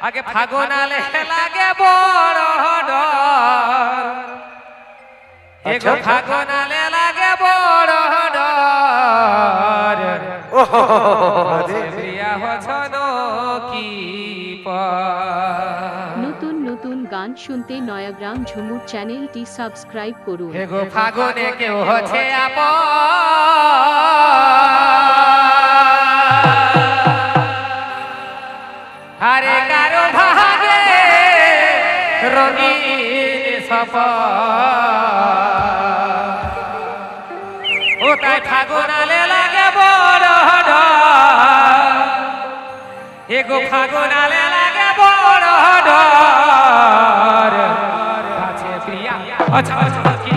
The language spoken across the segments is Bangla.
আগে ফাগুনালে লাগে বড় ডর এগো ফাগুনালে লাগে বড় ডর প্রিয়া হছন কি নতুন নতুন গান শুনতে নয়াগ্রাম ঝুমুর চ্যানেলটি সাবস্ক্রাইব করুন। এগো ফাগুনে কেউ হচ্ছে আপন আরে কারো ভাগে রঙিন সপন ও তাই ফাগুনালে লাগে বড় ডর এগো ফাগুনালে লাগে বড় ডর আছে প্রিয়া আচ্ছা আচ্ছা কি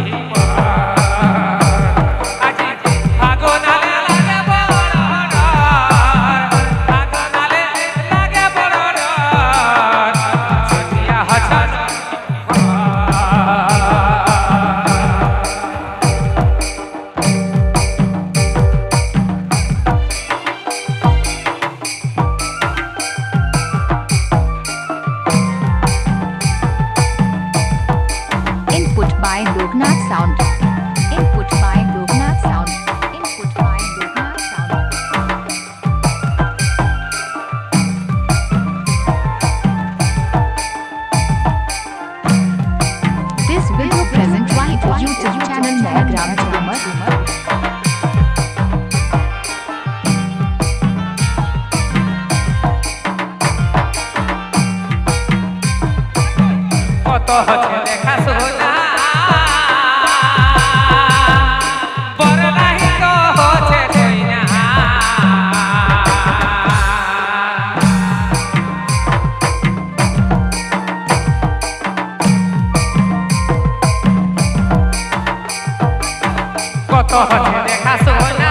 Input by Lognath Sound. Input by Lognath Sound. Input by Lognath Sound. This video present right YouTube channel Nayagram Tumar. কত হচ্ছে দেখা শোনা বড় নাহি তো হচ্ছে কইনা কত হচ্ছে দেখা শোনা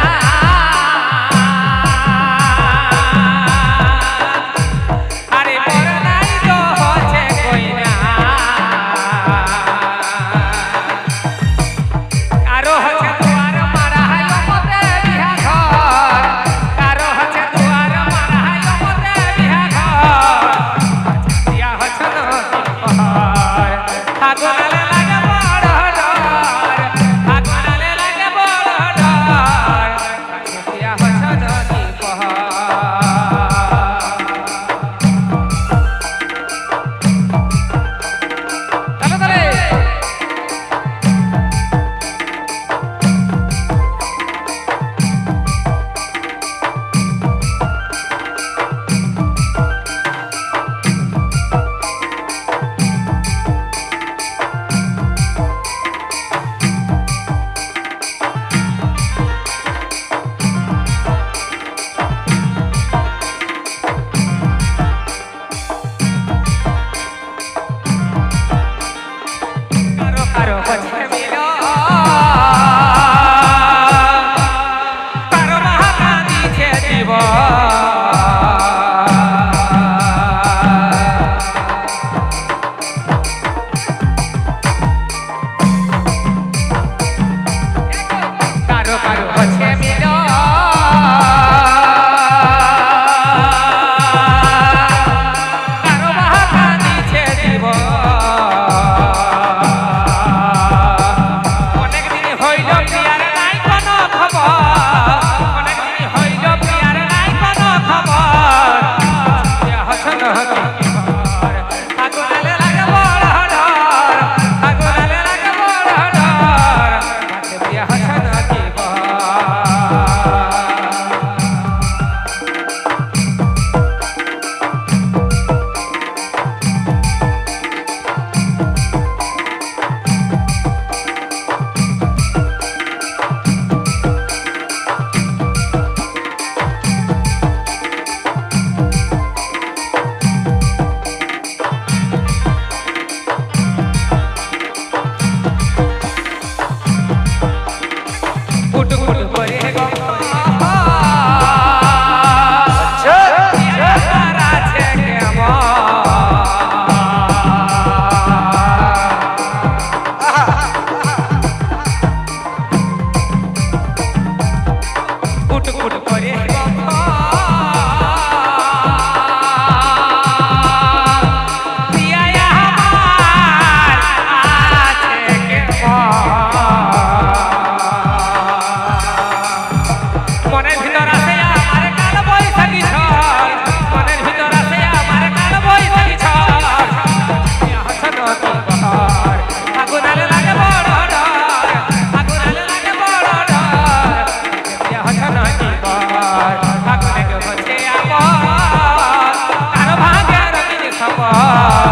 আরে বড় নাহি তো হচ্ছে কইনা কারো হচ্ছে দুয়ার মারা হাই মতে বিহা ঘর কারো হচ্ছে দুয়ার মারা হাই মতে বিহা ঘর দিয়া হচ্ছে নদী পাহাড় ফাগুনালে লাগে বড় ডর ফাগুনালে লাগে বড় পর